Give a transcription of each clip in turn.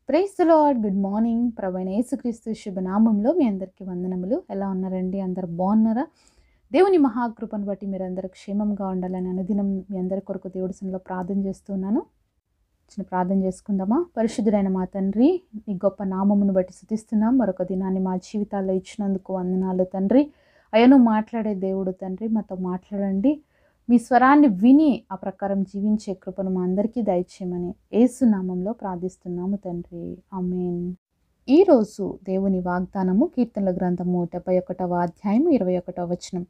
Praise the Lord. Good morning. ప్రభువైన యేసుక్రీస్తు శుభనామంలో మీ అందరికీ వందనములు. ఎలా ఉన్నారండి? అందరు బాగున్నారా? దేవుని మహాకృపను బట్టి మీరందరూ క్షేమంగా ఉండాలని అనుదినం మీ అందరి కొరకు దేవుడి సన్నిధిలో ప్రార్థన చేస్తున్నాను. చిన్న ప్రార్థన చేసుకుందామా? పరిశుద్ధుడైన మా తండ్రి, నీ గొప్ప నామమును బట్టి స్తుతిస్తున్నాం. మరొక దినాన్ని మా జీవితాల్లో ఇచ్చినందుకు వందనాలు తండ్రి. అయ్యను మాట్లాడే దేవుడు తండ్రి, మాతో మాట్లాడండి. మీ స్వరాన్ని విని ఆ ప్రకారం జీవించే కృపను మా అందరికీ దయచేయమని యేసు నామంలో ప్రార్థిస్తున్నాము తండ్రి. ఆమేన్. ఈరోజు దేవుని వాగ్దానము కీర్తనల గ్రంథము 71వ అధ్యాయము 21వ వచనం.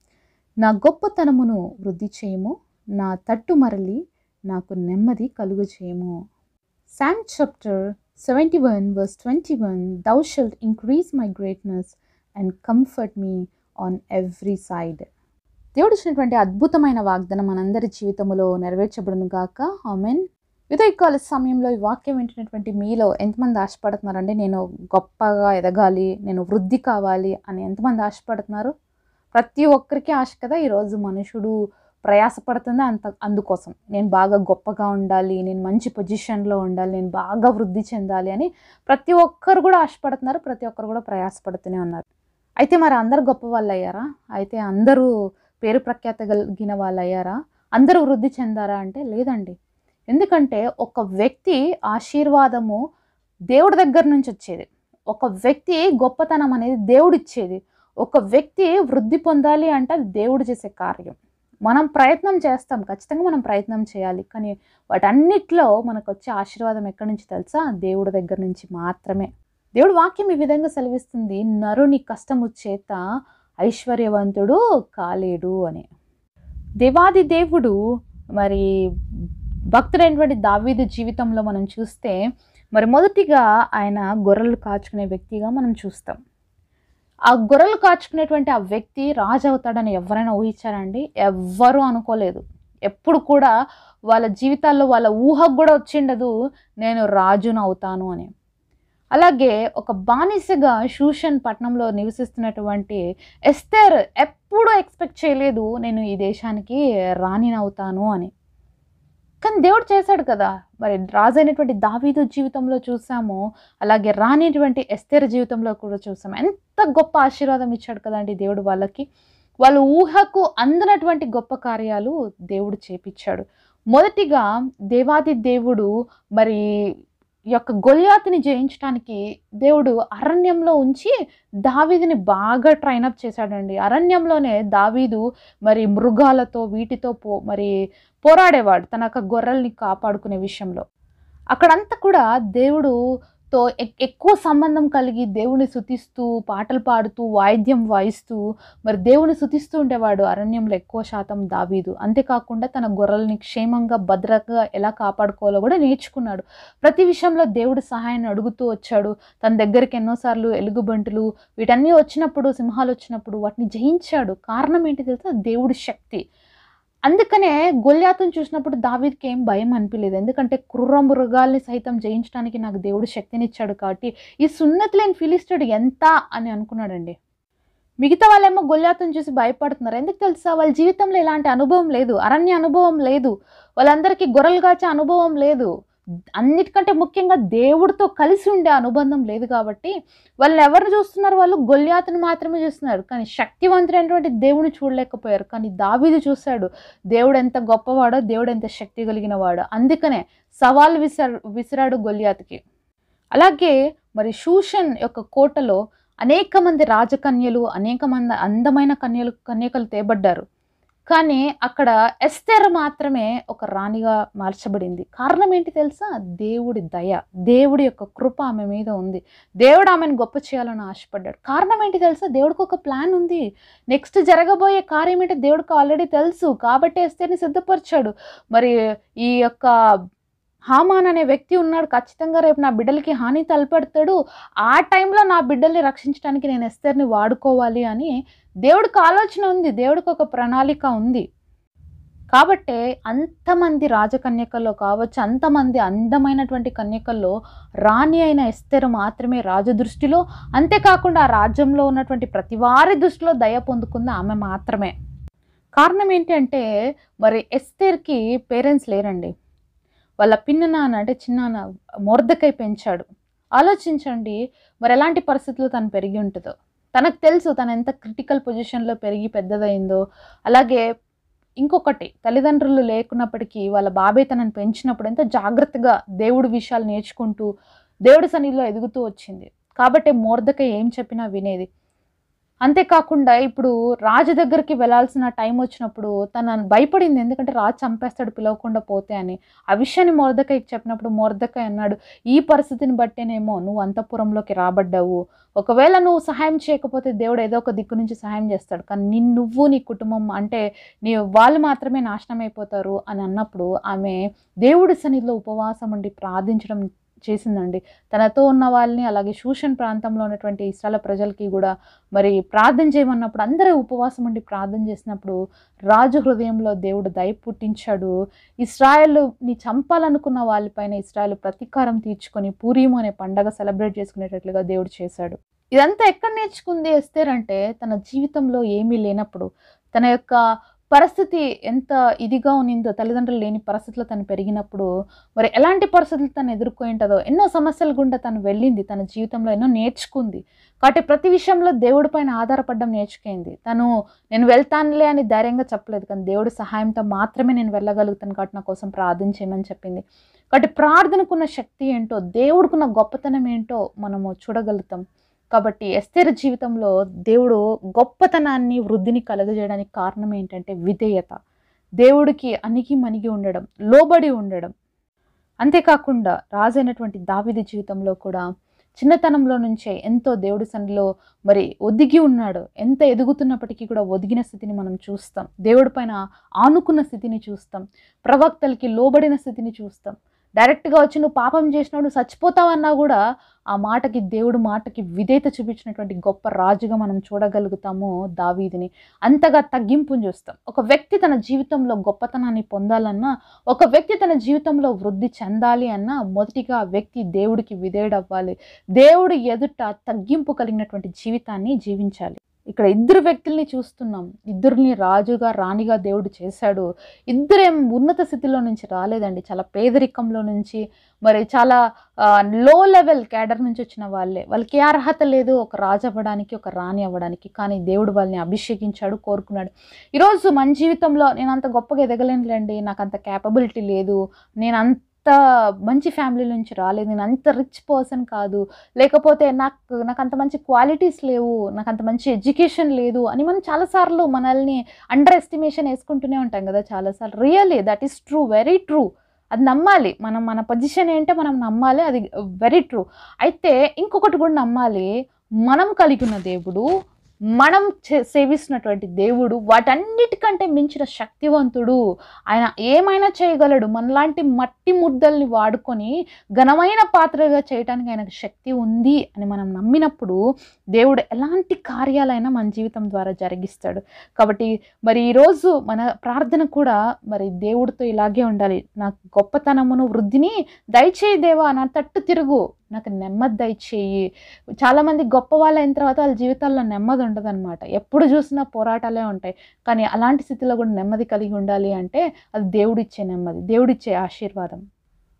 నా గొప్పతనమును వృద్ధి చేయము, నా తట్టు మరలి నాకు నెమ్మది కలుగు చేయము. Psalm chapter 71 verse 21. Thou shalt increase my greatness and comfort me on every side. దేవుడు ఇచ్చినటువంటి అద్భుతమైన వాగ్దానం మనందరి జీవితంలో నెరవేర్చబడును గాక. ఆమెన్. ఉదయకాల సమయంలో ఈ వాక్యం వింటున్నటువంటి మీలో ఎంతమంది ఆశపడుతున్నారండి? నేను గొప్పగా ఎదగాలి, నేను వృద్ధి కావాలి అని ఎంతమంది ఆశపడుతున్నారు? ప్రతి ఒక్కరికి ఆశ కదా. ఈరోజు మనుషుడు ప్రయాసపడుతుంది అందుకోసం. నేను బాగా గొప్పగా ఉండాలి, నేను మంచి పొజిషన్లో ఉండాలి, నేను బాగా వృద్ధి చెందాలి అని ప్రతి ఒక్కరు కూడా ఆశపడుతున్నారు. ప్రతి ఒక్కరు కూడా ప్రయాసపడుతూనే ఉన్నారు. అయితే మరి అందరు గొప్ప వాళ్ళు అయ్యారా? అయితే అందరూ పేరు ప్రఖ్యాత కలిగిన వాళ్ళు అయ్యారా? అందరూ వృద్ధి చెందారా అంటే లేదండి. ఎందుకంటే ఒక వ్యక్తి ఆశీర్వాదము దేవుడి దగ్గర నుంచి వచ్చేది. ఒక వ్యక్తి గొప్పతనం అనేది దేవుడు ఇచ్చేది. ఒక వ్యక్తి వృద్ధి పొందాలి అంటే అది దేవుడు చేసే కార్యం. మనం ప్రయత్నం చేస్తాం, ఖచ్చితంగా మనం ప్రయత్నం చేయాలి. కానీ వాటన్నిటిలో మనకు వచ్చే ఆశీర్వాదం ఎక్కడి నుంచి తెలుసా? దేవుడి దగ్గర నుంచి మాత్రమే. దేవుడు వాక్యం ఈ విధంగా సెలవిస్తుంది, నరుని కష్టము చేత ఐశ్వర్యవంతుడు కాలేడు అని. దేవాది దేవుడు మరి భక్తుడైనటువంటి దావీదు జీవితంలో మనం చూస్తే మరి మొదటిగా ఆయన గొర్రెలు కాచుకునే వ్యక్తిగా మనం చూస్తాం. ఆ గొర్రెలు కాచుకునేటువంటి ఆ వ్యక్తి రాజు అవుతాడని ఎవరైనా ఊహించారండి? ఎవ్వరూ అనుకోలేదు. ఎప్పుడు కూడా వాళ్ళ జీవితాల్లో వాళ్ళ ఊహకు కూడా వచ్చిండదు నేను రాజును అవుతాను అని. అలాగే ఒక బానిసగా షూషన్ పట్టణంలో నివసిస్తున్నటువంటి ఎస్తేర్ ఎప్పుడూ ఎక్స్పెక్ట్ చేయలేదు నేను ఈ దేశానికి రాణినవుతాను అని. కానీ దేవుడు చేశాడు కదా. మరి రాజు అయినటువంటి దావీదు జీవితంలో చూసాము, అలాగే రానిటువంటి ఎస్తేర్ జీవితంలో కూడా చూసాము. ఎంత గొప్ప ఆశీర్వాదం ఇచ్చాడు కదండి దేవుడు వాళ్ళకి. వాళ్ళ ఊహకు అందనటువంటి గొప్ప కార్యాలు దేవుడు చేపించాడు. మొదటిగా దేవాది దేవుడు మరి యొక్క గొల్యాతుని జయించడానికి దేవుడు అరణ్యంలో ఉంచి దావీదుని బాగా ట్రైనప్ చేశాడండి. అరణ్యంలోనే దావీదు మరి మృగాలతో వీటితో మరి పోరాడేవాడు తన యొక్క గొర్రెల్ని కాపాడుకునే విషయంలో. అక్కడంతా కూడా దేవుడుతో ఎక్కువ సంబంధం కలిగి దేవుని స్తుతిస్తూ పాటలు పాడుతూ వాయిద్యం వాయిస్తూ మరి దేవుని స్తుతిస్తూ ఉండేవాడు అరణ్యంలో ఎక్కువ శాతం దావీదు. అంతేకాకుండా తన గొర్రెల్ని క్షేమంగా భద్రంగా ఎలా కాపాడుకోవాలో కూడా నేర్చుకున్నాడు. ప్రతి విషయంలో దేవుడు సహాయాన్ని అడుగుతూ వచ్చాడు. తన దగ్గరికి ఎన్నోసార్లు ఎలుగుబంటులు వీటన్నీ వచ్చినప్పుడు, సింహాలు వచ్చినప్పుడు వాటిని జయించాడు. కారణం ఏంటి తెలుసా? దేవుడి శక్తి. అందుకనే గొల్యాతును చూసినప్పుడు దావీదుకి ఏం భయం అనిపించలేదు. ఎందుకంటే క్రూర మృగాల్ని సైతం జయించడానికి నాకు దేవుడు శక్తినిచ్చాడు కాబట్టి ఈ సున్నతి లేని ఫిలిష్తీయుడు ఎంత అని అనుకున్నాడండి. మిగతా వాళ్ళేమో గొల్యాతును చూసి భయపడుతున్నారు. ఎందుకు తెలుసా? వాళ్ళ జీవితంలో ఇలాంటి అనుభవం లేదు, అరణ్య అనుభవం లేదు, వాళ్ళందరికీ గొర్రెలు కాచే అనుభవం లేదు, అన్నిటికంటే ముఖ్యంగా దేవుడితో కలిసి ఉండే అనుబంధం లేదు. కాబట్టి వాళ్ళు ఎవరు చూస్తున్నారు? వాళ్ళు గొల్యాతును మాత్రమే చూస్తున్నారు. కానీ శక్తివంతుడైనటువంటి దేవుని చూడలేకపోయారు. కానీ దావీదు చూశాడు దేవుడు ఎంత గొప్పవాడో, దేవుడు ఎంత శక్తి కలిగిన వాడో. అందుకనే సవాల్ విసిరాడు గొల్యాతుకి. అలాగే మరి షూషన్ యొక్క కోటలో అనేక మంది రాజకన్యలు, అనేక మంది అందమైన కన్యకలు తేబడ్డారు. కానీ అక్కడ ఎస్తేర్ మాత్రమే ఒక రాణిగా మార్చబడింది. కారణం ఏంటి తెలుసా? దేవుడి దయ, దేవుడి యొక్క కృప ఆమె మీద ఉంది. దేవుడు ఆమెను గొప్ప చేయాలని ఆశపడ్డాడు. కారణం ఏంటి తెలుసా? దేవుడికి ఒక ప్లాన్ ఉంది. నెక్స్ట్ జరగబోయే కార్యం ఏంటో దేవుడికి ఆల్రెడీ తెలుసు. కాబట్టి ఎస్తేర్ని సిద్ధపరిచాడు. మరి ఈ యొక్క హామాన్ అనే వ్యక్తి ఉన్నాడు, ఖచ్చితంగా రేపు నా బిడ్డలకి హాని తలపెడతాడు, ఆ టైంలో నా బిడ్డల్ని రక్షించడానికి నేను ఎస్తేర్ని వాడుకోవాలి అని దేవుడికి ఆలోచన ఉంది. దేవుడికి ఒక ప్రణాళిక ఉంది. కాబట్టే అంతమంది రాజకన్యకల్లో కావచ్చు, అంతమంది అందమైనటువంటి కన్యకల్లో రాణి అయిన ఎస్తేర్ మాత్రమే రాజు దృష్టిలో, అంతేకాకుండా ఆ రాజ్యంలో ఉన్నటువంటి ప్రతి వారి దృష్టిలో దయ పొందుకుంది ఆమె మాత్రమే. కారణం ఏంటి అంటే మరి ఎస్తేర్కి పేరెంట్స్ లేరండి. వాళ్ళ పిన్న నాన్న అంటే చిన్నాన్న మొర్దెకై పెంచాడు. ఆలోచించండి, మరి ఎలాంటి పరిస్థితుల్లో తను పెరిగి ఉంటుందో. తనకు తెలుసు తను ఎంత క్రిటికల్ పొజిషన్‌లో పెరిగి పెద్దదయిందో. అలాగే ఇంకొకటి, తల్లిదండ్రులు లేకున్నప్పటికీ వాళ్ళ బాబాయ్ తనని పెంచినప్పుడు ఎంతో జాగ్రత్తగా దేవుడి విషయాలు నేర్చుకుంటూ, దేవుడి సన్నిధిలో ఎదుగుతూ వచ్చింది. కాబట్టే మొర్దెకై ఏం చెప్పినా వినేది. అంతేకాకుండా ఇప్పుడు రాజు దగ్గరికి వెళ్ళాల్సిన టైమొచ్చినప్పుడు తను భయపడింది. ఎందుకంటే రాజు చంపేస్తాడు పిలవకుండా పోతే అని. ఆ విషయాన్ని మొర్దెకైకి చెప్పినప్పుడు మొర్దెకై అన్నాడు, "ఈ పరిస్థితిని బట్టేనేమో నువ్వు అంతఃపురంలోకి రాబడ్డావు. ఒకవేళ నువ్వు సహాయం చేయకపోతే దేవుడు ఏదో ఒక దిక్కు నుంచి సహాయం చేస్తాడు. కానీ నువ్వు, నీ కుటుంబం అంటే వాళ్ళు మాత్రమే నాశనం అయిపోతారు" అని అన్నప్పుడు ఆమె దేవుడి సన్నిధిలో ఉపవాసం ఉండి ప్రార్థించడం చేసిందండి. తనతో ఉన్న వాళ్ళని, అలాగే షూషన్ ప్రాంతంలో ఉన్నటువంటి ఇశ్రాయేలు ప్రజలకి గూడా మరి ప్రార్థన చేయమన్నప్పుడు అందరూ ఉపవాసం ఉండి ప్రార్థన చేసినప్పుడు రాజు హృదయంలో దేవుడు దయ పుట్టించాడు. ఇశ్రాయేలుని చంపాలనుకున్న వాళ్ళపైన ఇశ్రాయేలు ప్రతీకారం తీర్చుకొని పూరీము అనే పండగ సెలబ్రేట్ చేసుకునేటట్లుగా దేవుడు చేశాడు. ఇదంతా ఎక్కడ నేర్చుకుంది ఎస్తేర్ అంటే తన జీవితంలో ఏమీ లేనప్పుడు, తన యొక్క పరిస్థితి ఎంత ఇదిగా ఉన్నిందో, తల్లిదండ్రులు లేని పరిస్థితిలో తను పెరిగినప్పుడు మరి ఎలాంటి పరిస్థితులు తను ఎదుర్కొంటదో, ఎన్నో సమస్యల గుండా తను వెళ్ళింది. తన జీవితంలో ఎన్నో నేర్చుకుంది. కాబట్టి ప్రతి విషయంలో దేవుడి పైన ఆధారపడడం నేర్చుకుంది. నేను వెళ్తానులే అని ధైర్యంగా చెప్పలేదు, కానీ దేవుడి సహాయంతో మాత్రమే నేను వెళ్ళగలుగుతాను కాబట్టి నా కోసం ప్రార్థన చేయమని చెప్పింది. కాబట్టి ప్రార్థనకున్న శక్తి ఏంటో, దేవుడికున్న గొప్పతనం ఏంటో మనము చూడగలుగుతాం. కాబట్టి ఎస్తేరు జీవితంలో దేవుడు గొప్పతనాన్ని, వృద్ధిని కలుగజేయడానికి కారణం ఏంటంటే విధేయత. దేవుడికి అణిగి మణిగి ఉండడం, లోబడి ఉండడం. అంతేకాకుండా రాజైనటువంటి దావీదు జీవితంలో కూడా చిన్నతనంలో నుంచే ఎంతో దేవుడి సన్నిధిలో మరి ఒదిగి ఉన్నాడు. ఎంత ఎదుగుతున్నప్పటికీ కూడా ఒదిగిన స్థితిని మనం చూస్తాం. దేవుడి పైన ఆనుకున్న స్థితిని చూస్తాం. ప్రవక్తలకి లోబడిన స్థితిని చూస్తాం. డైరెక్ట్‌గా వచ్చి నువ్వు పాపం చేసినావు, నువ్వు చచ్చిపోతావన్నా కూడా ఆ మాటకి, దేవుడి మాటకి విధేయత చూపించినటువంటి గొప్ప రాజుగా మనం చూడగలుగుతాము దావీదుని. అంతగా తగ్గింపుని చూస్తాం. ఒక వ్యక్తి తన జీవితంలో గొప్పతనాన్ని పొందాలన్నా, ఒక వ్యక్తి తన జీవితంలో వృద్ధి చెందాలి అన్నా మొదటిగా ఆ వ్యక్తి దేవుడికి విధేయుడవ్వాలి. దేవుడి ఎదుట తగ్గింపు కలిగినటువంటి జీవితాన్ని జీవించాలి. ఇక్కడ ఇద్దరు వ్యక్తుల్ని చూస్తున్నాం. ఇద్దరిని రాజుగా, రాణిగా దేవుడు చేశాడు. ఇద్దరేం ఉన్నత స్థితిలో నుంచి రాలేదండి. చాలా పేదరికంలో నుంచి, మరి చాలా లో లెవెల్ క్యాడర్ నుంచి వచ్చిన వాళ్ళే. వాళ్ళకి ఏ అర్హత లేదు ఒక రాజు అవ్వడానికి, ఒక రాణి అవ్వడానికి. కానీ దేవుడు వాళ్ళని అభిషేకించాడు, కోరుకున్నాడు. ఈరోజు మన జీవితంలో నేను అంత గొప్పగా ఎదగలేనులేండి, నాకు అంత క్యాపబిలిటీ లేదు, నేను అంత మంచి ఫ్యామిలీ నుంచి రాలేదు, నేను అంత రిచ్ పర్సన్ కాదు, లేకపోతే నాకు అంత మంచి క్వాలిటీస్ లేవు, నాకు అంత మంచి ఎడ్యుకేషన్ లేదు అని మనం చాలాసార్లు మనల్ని అండర్ ఎస్టిమేషన్ వేసుకుంటూనే ఉంటాం కదా చాలాసార్లు. Really that is true, very true. అది నమ్మాలి. మన పొజిషన్ ఏంటో మనం నమ్మాలి. అది వెరీ ట్రూ. అయితే ఇంకొకటి కూడా నమ్మాలి. మనం కలిగి ఉన్న దేవుడు, మనం సేవిస్తున్నటువంటి దేవుడు వాటన్నిటికంటే మించిన శక్తివంతుడు. ఆయన ఏమైనా చేయగలడు. మనలాంటి మట్టి ముద్దల్ని వాడుకొని ఘనమైన పాత్రగా చేయడానికి ఆయనకు శక్తి ఉంది అని మనం నమ్మినప్పుడు దేవుడు ఎలాంటి కార్యాలైనా మన జీవితం ద్వారా జరిగిస్తాడు. కాబట్టి మరి ఈరోజు మన ప్రార్థన కూడా మరి దేవుడితో ఇలాగే ఉండాలి. నాకు గొప్పతనమును, వృద్ధిని దయచేయి దేవా, నా తట్టు తిరుగు, నాకు నెమ్మది దయచేయి. చాలామంది గొప్ప వాళ్ళు అయిన తర్వాత వాళ్ళ జీవితాల్లో నెమ్మది ఉండదన్నమాట. ఎప్పుడు చూసినా పోరాటాలే ఉంటాయి. కానీ అలాంటి స్థితిలో కూడా నెమ్మది కలిగి ఉండాలి అంటే అది దేవుడిచ్చే నెమ్మది, దేవుడిచ్చే ఆశీర్వాదం.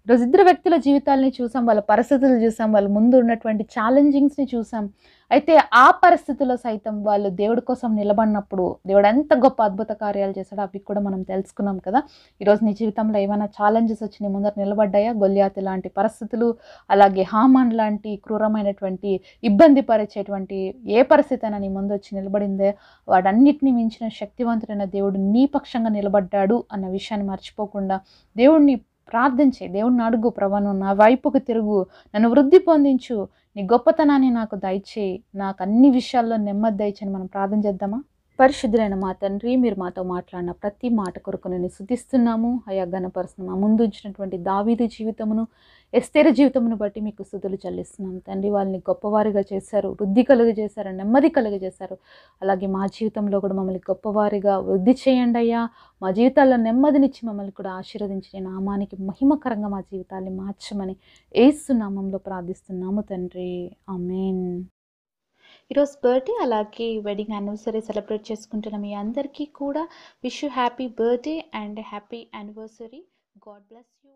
ఈరోజు ఇద్దరు వ్యక్తుల జీవితాలని చూసాం, వాళ్ళ పరిస్థితులు చూసాం, వాళ్ళ ముందు ఉన్నటువంటి ఛాలెంజింగ్స్ని చూసాం. అయితే ఆ పరిస్థితుల్లో సైతం వాళ్ళు దేవుడి కోసం నిలబడినప్పుడు దేవుడు ఎంత గొప్ప అద్భుత కార్యాలు చేశాడో అవి కూడా మనం తెలుసుకున్నాం కదా. ఈరోజు నీ జీవితంలో ఏమైనా ఛాలెంజెస్ వచ్చి నీ ముందర నిలబడ్డాయా? గొల్యాతు లాంటి పరిస్థితులు, అలాగే హామాన్ లాంటి క్రూరమైనటువంటి, ఇబ్బంది పరిచేటువంటి ఏ పరిస్థితి అయినా నీ ముందు వచ్చి నిలబడిందే, వాటన్నిటిని మించిన శక్తివంతుడైన దేవుడు నీ పక్షంగా నిలబడ్డాడు అన్న విషయాన్ని మర్చిపోకుండా దేవుడిని ప్రార్థించే, దేవుడిని అడుగు, ప్రభా నువ్వు నా వైపుకు తిరుగు, నన్ను వృద్ధి పొందించు, నీ గొప్పతనాన్ని నాకు దయచేయి, నాకు అన్ని విషయాల్లో నెమ్మది దయచేయని మనం ప్రార్థన చేద్దామా? పరిశుద్ధులైన మా తండ్రి, మీరు మాతో మాట్లాడిన ప్రతి మాట కొరకు నేను స్తుతిస్తున్నాము, అయా ఘనపరుస్తున్నాము. మా ముందు ఉంచినటువంటి దావీదు జీవితమును, ఎస్తేరు జీవితమును బట్టి మీకు స్తుతులు చెల్లిస్తున్నాం తండ్రి. వాళ్ళని గొప్పవారిగా చేశారు, వృద్ధి కలుగజేశారు, నెమ్మది కలుగజేశారు. అలాగే మా జీవితంలో కూడా మమ్మల్ని గొప్పవారిగా వృద్ధి చేయండి అయ్యా. మా జీవితాల్లో నెమ్మదినిచ్చి మమ్మల్ని కూడా ఆశీర్వదించి నీ నామానికి మహిమకరంగా మా జీవితాన్ని మార్చమని యేసు నామంలో ప్రార్థిస్తున్నాము తండ్రి. ఆమేన్. ఈరోజు బర్త్డే అలాగే వెడ్డింగ్ యానివర్సరీ సెలబ్రేట్ చేసుకుంటున్న మీ అందరికీ కూడా wish you happy birthday and happy anniversary. God bless you.